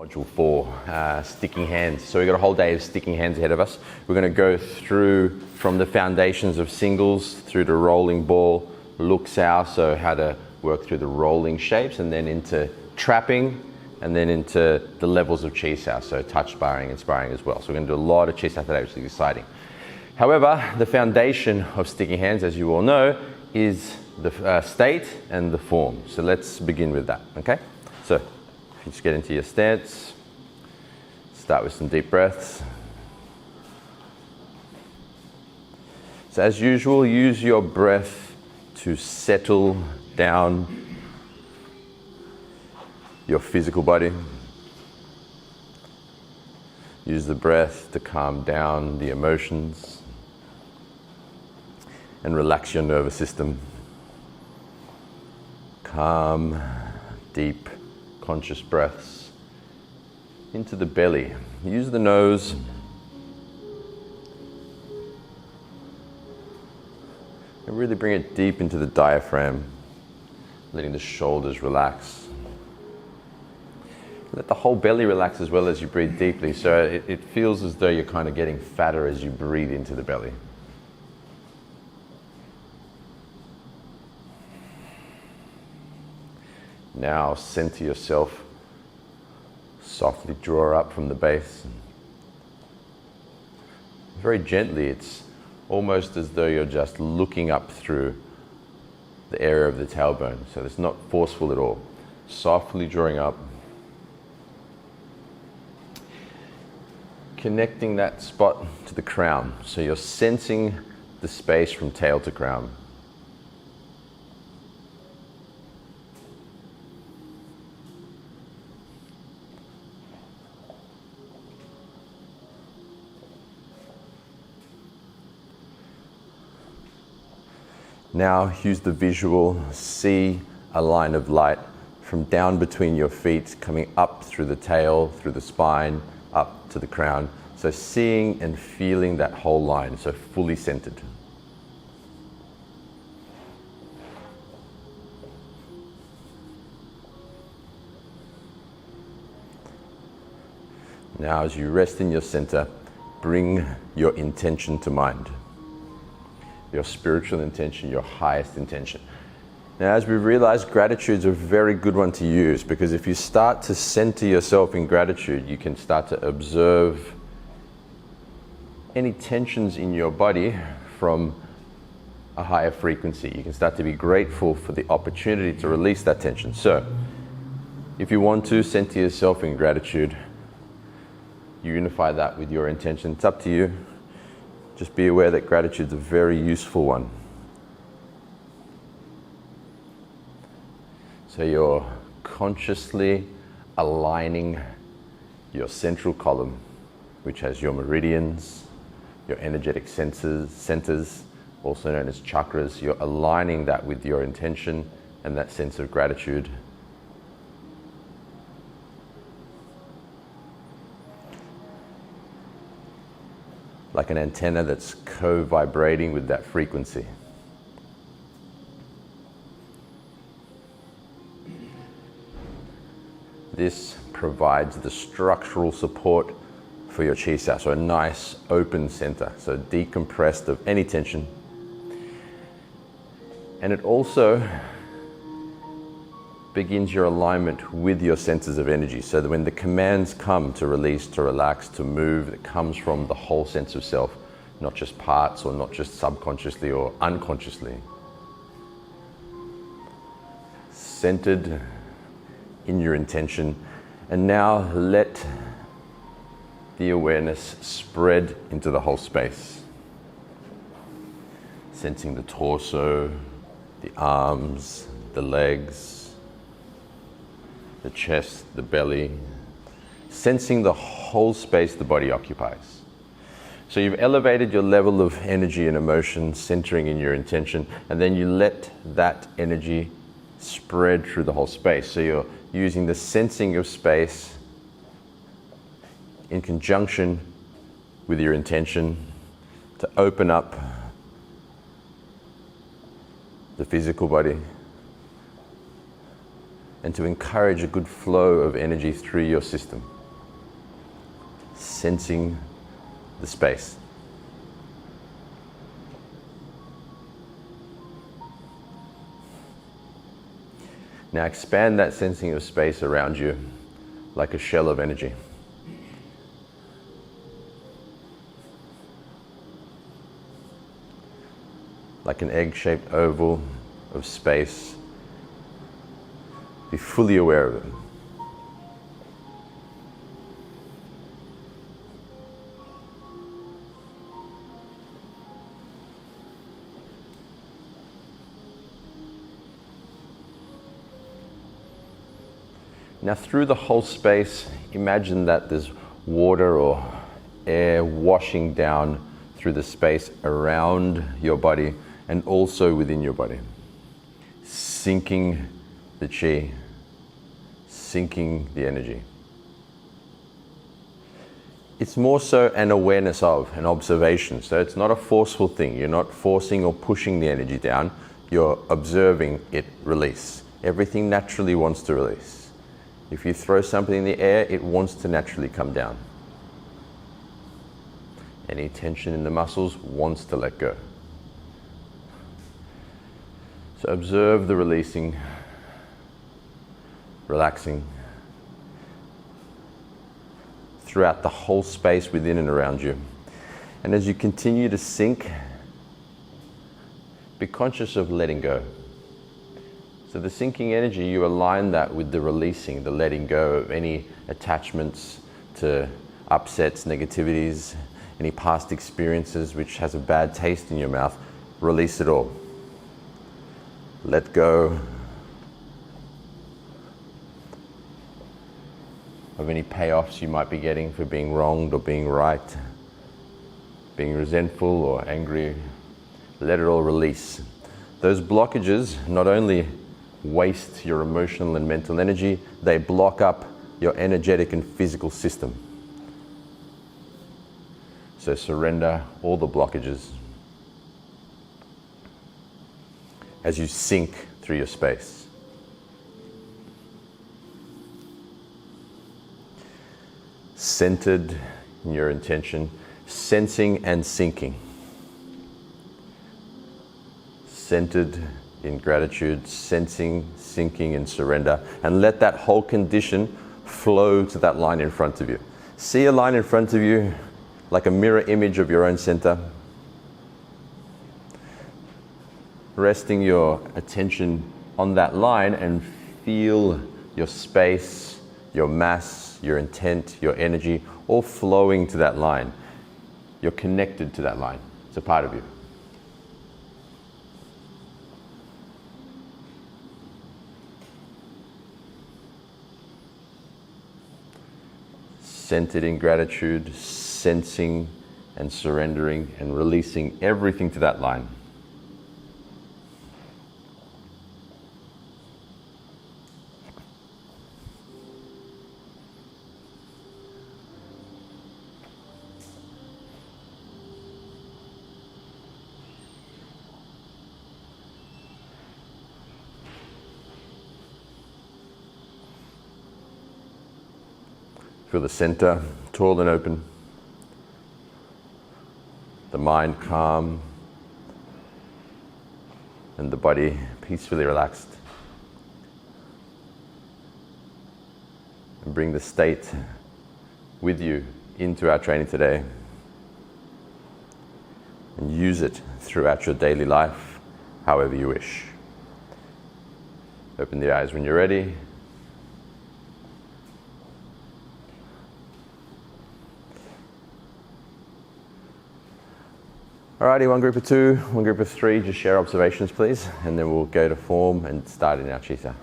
Module 4, sticking hands. So we've got a whole day of sticking hands ahead of us. We're going to go through from the foundations of singles through to rolling ball, luxao, so how to work through the rolling shapes, and then into trapping, and then into the levels of chi sao, so touch sparring and sparring as well. So we're going to do a lot of chi sao today, which is exciting. However, the foundation of sticking hands, as you all know, is the state and the form. So let's begin with that, okay? So if you just get into your stance, start with some deep breaths. So as usual, use your breath to settle down your physical body. Use the breath to calm down the emotions and relax your nervous system. Calm, deep, conscious breaths into the belly. Use the nose. And really bring it deep into the diaphragm, letting the shoulders relax. Let the whole belly relax as well as you breathe deeply, so it feels as though you're kind of getting fatter as you breathe into the belly. Now center yourself, softly draw up from the base. Very gently, it's almost as though you're just looking up through the area of the tailbone, so it's not forceful at all. Softly drawing up. Connecting that spot to the crown, so you're sensing the space from tail to crown. Now use the visual, see a line of light from down between your feet coming up through the tail, through the spine, up to the crown. So seeing and feeling that whole line, so fully centered. Now as you rest in your center, bring your intention to mind. Your spiritual intention, your highest intention. Now, as we realize, gratitude is a very good one to use, because if you start to center yourself in gratitude, you can start to observe any tensions in your body from a higher frequency. You can start to be grateful for the opportunity to release that tension. So, if you want to center yourself in gratitude, you unify that with your intention. It's up to you. Just be aware that gratitude is a very useful one. So you're consciously aligning your central column, which has your meridians, your energetic centers, also known as chakras. You're aligning that with your intention and that sense of gratitude. Like an antenna that's co-vibrating with that frequency. This provides the structural support for your chi sao, so a nice open center, so decompressed of any tension. And it also begins your alignment with your centers of energy, so that when the commands come to release, to relax, to move, it comes from the whole sense of self, not just parts or not just subconsciously or unconsciously. Centered in your intention, and now let the awareness spread into the whole space. Sensing the torso, the arms, the legs, the chest, the belly, sensing the whole space the body occupies. So you've elevated your level of energy and emotion, centering in your intention, and then you let that energy spread through the whole space. So you're using the sensing of space in conjunction with your intention to open up the physical body and to encourage a good flow of energy through your system. Sensing the space. Now expand that sensing of space around you like a shell of energy. Like an egg-shaped oval of space. Be fully aware of it. Now through the whole space, imagine that there's water or air washing down through the space around your body and also within your body. Sinking the chi, sinking the energy. It's more so an awareness of, an observation. So it's not a forceful thing. You're not forcing or pushing the energy down. You're observing it release. Everything naturally wants to release. If you throw something in the air, it wants to naturally come down. Any tension in the muscles wants to let go. So observe the releasing, relaxing throughout the whole space within and around you. And as you continue to sink, be conscious of letting go. So the sinking energy, you align that with the releasing, the letting go of any attachments to upsets, negativities, any past experiences which has a bad taste in your mouth. Release it all. Let go of any payoffs you might be getting for being wronged or being right, being resentful or angry. Let it all release. Those blockages not only waste your emotional and mental energy, they block up your energetic and physical system. So surrender all the blockages as you sink through your space. Centered in your intention, sensing and sinking. Centered in gratitude, sensing, sinking, and surrender. And let that whole condition flow to that line in front of you. See a line in front of you like a mirror image of your own center. Resting your attention on that line and feel your space, your mass, your intent, your energy, all flowing to that line. You're connected to that line. It's a part of you. Centered in gratitude, sensing and surrendering and releasing everything to that line. Feel the center tall and open, the mind calm, and the body peacefully relaxed. And bring the state with you into our training today. And use it throughout your daily life, however you wish. Open the eyes when you're ready. Alrighty, one group of two, one group of three, just share observations please, and then we'll go to form and start in our chitta.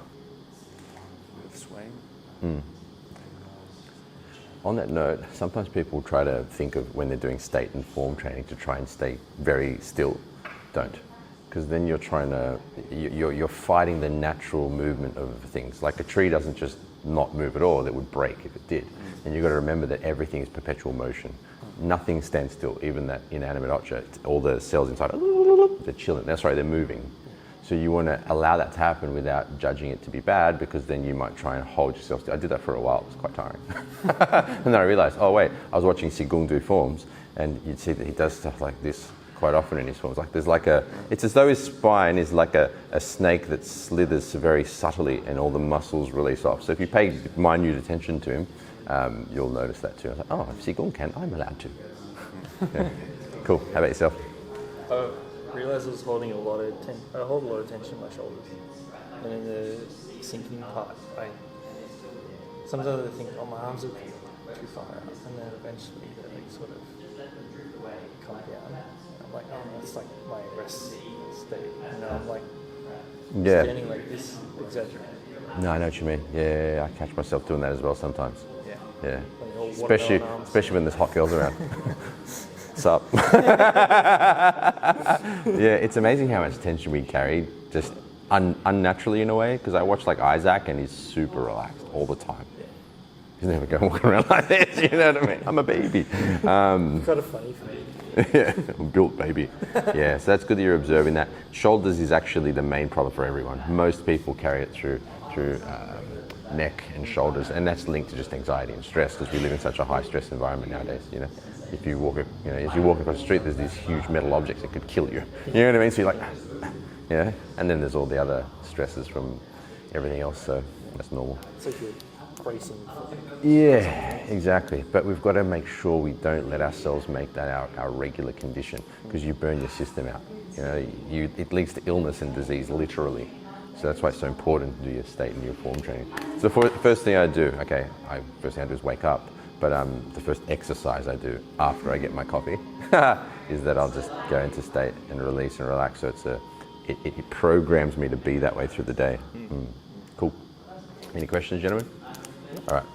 On that note, sometimes people try to think of when they're doing state and form training to try and stay very still. Don't. Because then you're you're fighting the natural movement of things. Like a tree doesn't just not move at all, it would break if it did. And you've got to remember that everything is perpetual motion. Nothing stands still, even that inanimate object. All the cells inside, they're chilling. They're moving. So you want to allow that to happen without judging it to be bad, because then you might try and hold yourself. I did that for a while. It was quite tiring. And then I realized, oh wait, I was watching Qigong do forms, and you'd see that he does stuff like this quite often in his forms. Like there's like it's as though his spine is like a snake that slithers very subtly, and all the muscles release off. So if you pay minute attention to him, you'll notice that too. I was like, oh, if Qigong can, I'm allowed to. Yeah. Cool. How about yourself? I realised I was holding I hold a lot of tension in my shoulders, and in the sinking part, sometimes I think, oh, my arms are too far out, and then eventually they sort of come down. I'm like, oh, that's like my rest state, and now I'm like standing like this, exaggerated. No, I know what you mean. Yeah, I catch myself doing that as well sometimes. Yeah. Like especially when there's hot girls around. What's up? Yeah, it's amazing how much tension we carry, just unnaturally in a way. Because I watch like Isaac, and he's super relaxed all the time. He's never going walking around like this. You know what I mean? I'm a baby. It's kind of funny for me. Yeah, built baby. Yeah, so that's good that you're observing that. Shoulders is actually the main problem for everyone. Most people carry it through neck and shoulders, and that's linked to just anxiety and stress, because we live in such a high stress environment nowadays. You know, if you walk, as you walk across the street, there's these huge metal objects that could kill you. You know what I mean? So you're like, and then there's all the other stresses from everything else. So that's normal. It's like you're bracing. Yeah, exactly. But we've got to make sure we don't let ourselves make that our regular condition, because you burn your system out. It leads to illness and disease, literally. So that's why it's so important to do your state and your form training. So the first thing I do, first thing I do is wake up. But the first exercise I do after I get my coffee is that I'll just go into state and release and relax. So it programs me to be that way through the day. Cool. Any questions, gentlemen? All right.